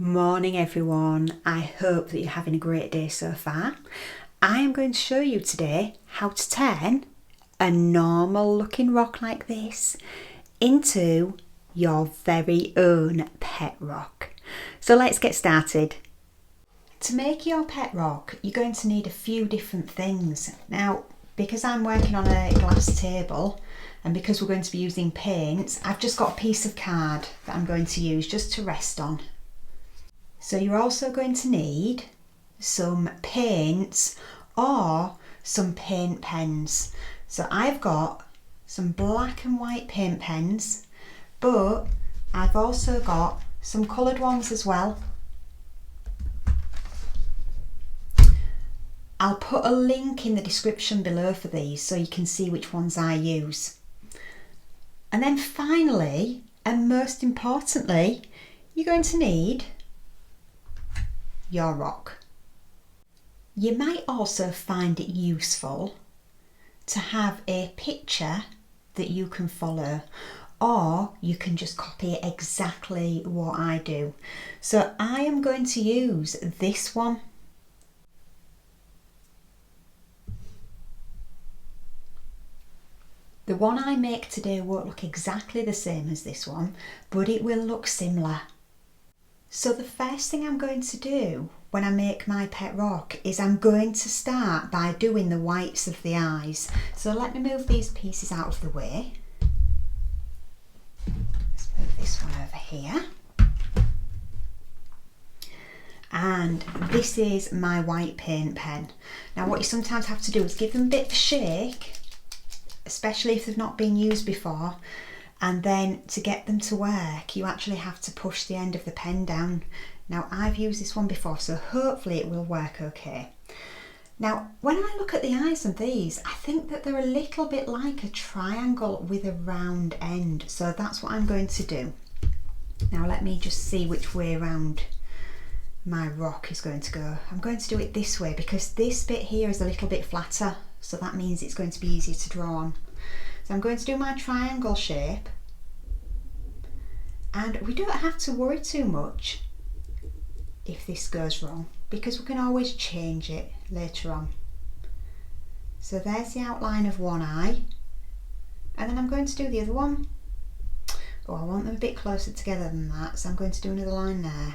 Morning everyone, I hope that you're having a great day so far. I am going to show you today how to turn a normal looking rock like this into your very own pet rock. So let's get started. To make your pet rock, you're going to need a few different things. Now, because I'm working on a glass table and because we're going to be using paints, I've just got a piece of card that I'm going to use just to rest on. So you're also going to need some paints or some paint pens. So I've got some black and white paint pens, but I've also got some coloured ones as well. I'll put a link in the description below for these so you can see which ones I use. And then finally, and most importantly, you're going to need your rock. You might also find it useful to have a picture that you can follow, or you can just copy exactly what I do. So I am going to use this one. The one I make today won't look exactly the same as this one, but it will look similar. So the first thing I'm going to do when I make my pet rock is I'm going to start by doing the whites of the eyes. So let me move these pieces out of the way. Let's move this one over here. And this is my white paint pen. Now what you sometimes have to do is give them a bit of a shake, especially if they've not been used before. And then to get them to work, you actually have to push the end of the pen down. Now I've used this one before, so hopefully it will work okay. Now, when I look at the eyes of these, I think that they're a little bit like a triangle with a round end. So that's what I'm going to do. Now let me just see which way around my rock is going to go. I'm going to do it this way because this bit here is a little bit flatter. So that means it's going to be easier to draw on. So I'm going to do my triangle shape, and we don't have to worry too much if this goes wrong because we can always change it later on. So there's the outline of one eye, and then I'm going to do the other one. Oh, I want them a bit closer together than that, so I'm going to do another line there.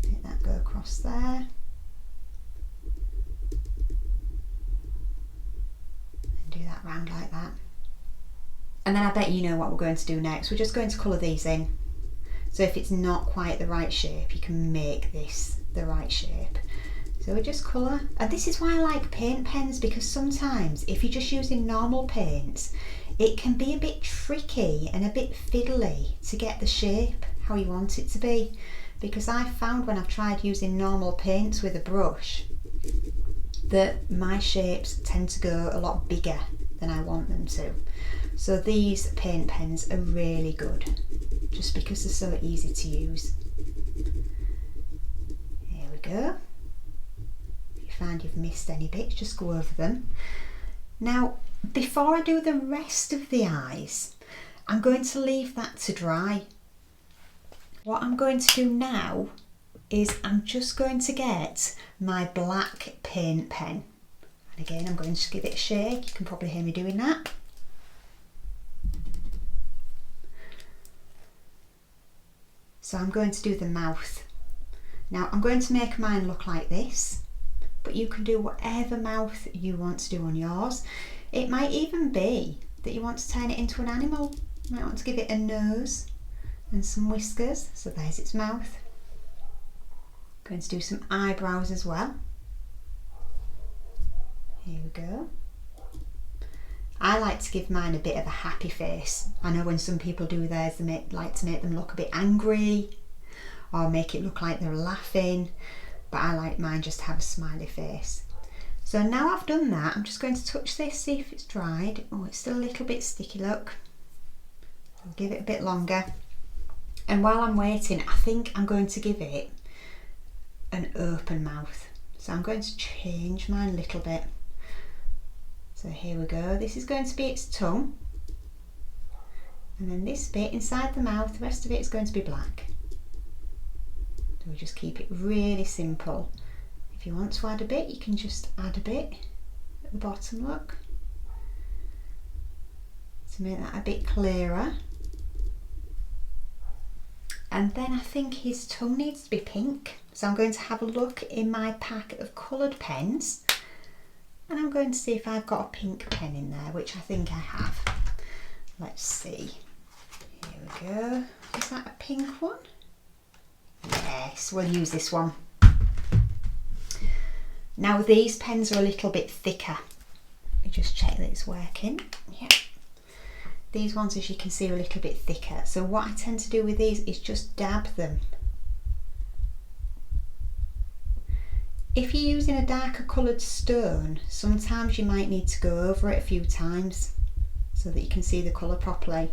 Let that go across there. Do that round like that. And then I bet you know what we're going to do next. We're just going to colour these in. So if it's not quite the right shape, you can make this the right shape. So we just colour. And this is why I like paint pens, because sometimes if you're just using normal paints, it can be a bit tricky and a bit fiddly to get the shape how you want it to be. Because I've found when I've tried using normal paints with a brush, that my shapes tend to go a lot bigger than I want them to. So these paint pens are really good, just because they're so easy to use. Here we go. If you find you've missed any bits, just go over them. Now, before I do the rest of the eyes, I'm going to leave that to dry. What I'm going to do now is I'm just going to get my black paint pen. And again, I'm going to give it a shake. You can probably hear me doing that. So I'm going to do the mouth. Now I'm going to make mine look like this, but you can do whatever mouth you want to do on yours. It might even be that you want to turn it into an animal. You might want to give it a nose and some whiskers. So there's its mouth. Going to do some eyebrows as well. Here we go. I like to give mine a bit of a happy face. I know when some people do theirs, they like to make them look a bit angry or make it look like they're laughing, but I like mine just to have a smiley face. So now I've done that, I'm just going to touch this, see if it's dried. Oh, it's still a little bit sticky, look. I'll give it a bit longer. And while I'm waiting, I think I'm going to give it an open mouth. So I'm going to change mine a little bit. So here we go, this is going to be its tongue. And then this bit inside the mouth, the rest of it is going to be black. So we just keep it really simple. If you want to add a bit, you can just add a bit at the bottom, look, to make that a bit clearer. And then I think his tongue needs to be pink. So I'm going to have a look in my pack of coloured pens, and I'm going to see if I've got a pink pen in there, which I think I have. Let's see. Here we go. Is that a pink one? Yes, we'll use this one. Now these pens are a little bit thicker. Let me just check that it's working. Yep. These ones, as you can see, are a little bit thicker. So what I tend to do with these is just dab them. If you're using a darker coloured stone, sometimes you might need to go over it a few times so that you can see the colour properly.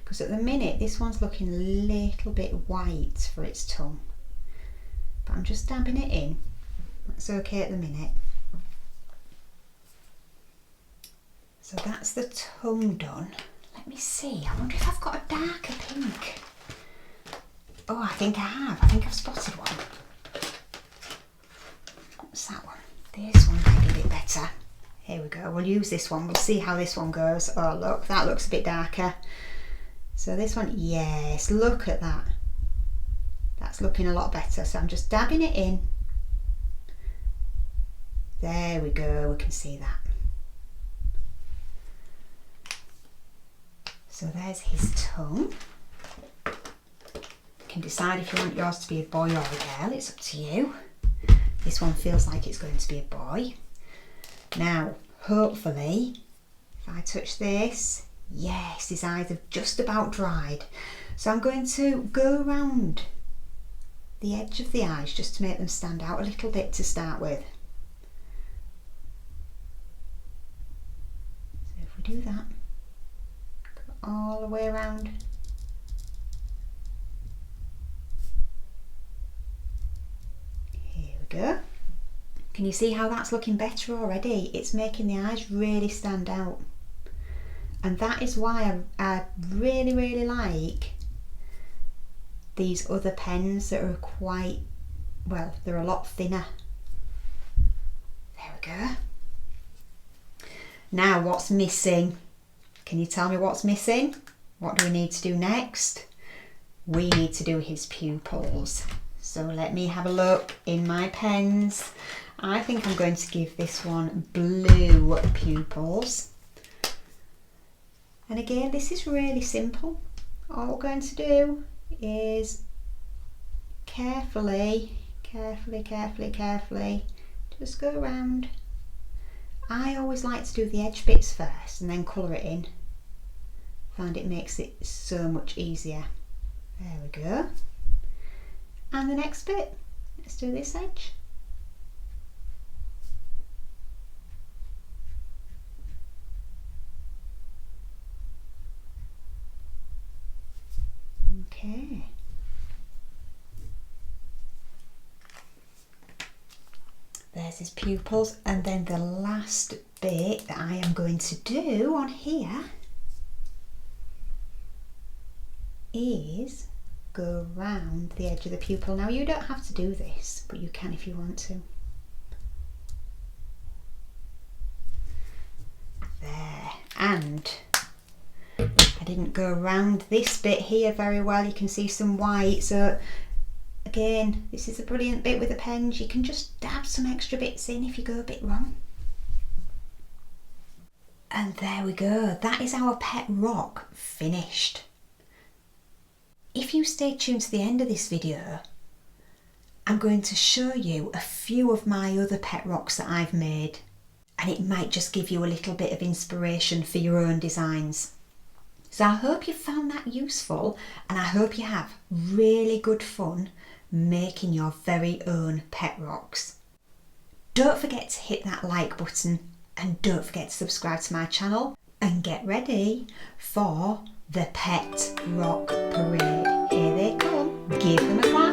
Because at the minute, this one's looking a little bit white for its tongue. But I'm just dabbing it in. That's okay at the minute. So that's the tongue done. Let me see, I wonder if I've got a darker pink. Oh, I think I have. I think I've spotted one. What's that one? This one might be a bit better. Here we go, we'll use this one. We'll see how this one goes. Oh look, that looks a bit darker. So this one, yes, look at that. That's looking a lot better. So I'm just dabbing it in. There we go, we can see that. So there's his tongue. You can decide if you want yours to be a boy or a girl, it's up to you. This one feels like it's going to be a boy. Now, hopefully, if I touch this, yes, his eyes have just about dried. So I'm going to go around the edge of the eyes just to make them stand out a little bit to start with. So if we do that, go all the way around. Here we go. Can you see how that's looking better already? It's making the eyes really stand out. And that is why I really, really like these other pens that are quite, well, they're a lot thinner. There we go. Now what's missing? Can you tell me what's missing? What do we need to do next? We need to do his pupils. So let me have a look in my pens. I think I'm going to give this one blue pupils. And again, this is really simple. All we're going to do is carefully just go around. I always like to do the edge bits first and then colour it in. I find it makes it so much easier. There we go. And the next bit, let's do this edge. Okay. There's his pupils, and then the last bit that I am going to do on here is go around the edge of the pupil. Now you don't have to do this, but you can if you want to. There, and I didn't go around this bit here very well. You can see some white, so again, this is a brilliant bit with the pens. You can just dab some extra bits in if you go a bit wrong. And there we go, that is our pet rock finished. If you stay tuned to the end of this video, I'm going to show you a few of my other pet rocks that I've made, and it might just give you a little bit of inspiration for your own designs. So I hope you found that useful, and I hope you have really good fun making your very own pet rocks. Don't forget to hit that like button, and don't forget to subscribe to my channel, and get ready for the Pet Rock Parade. Here they come. Give them a clap.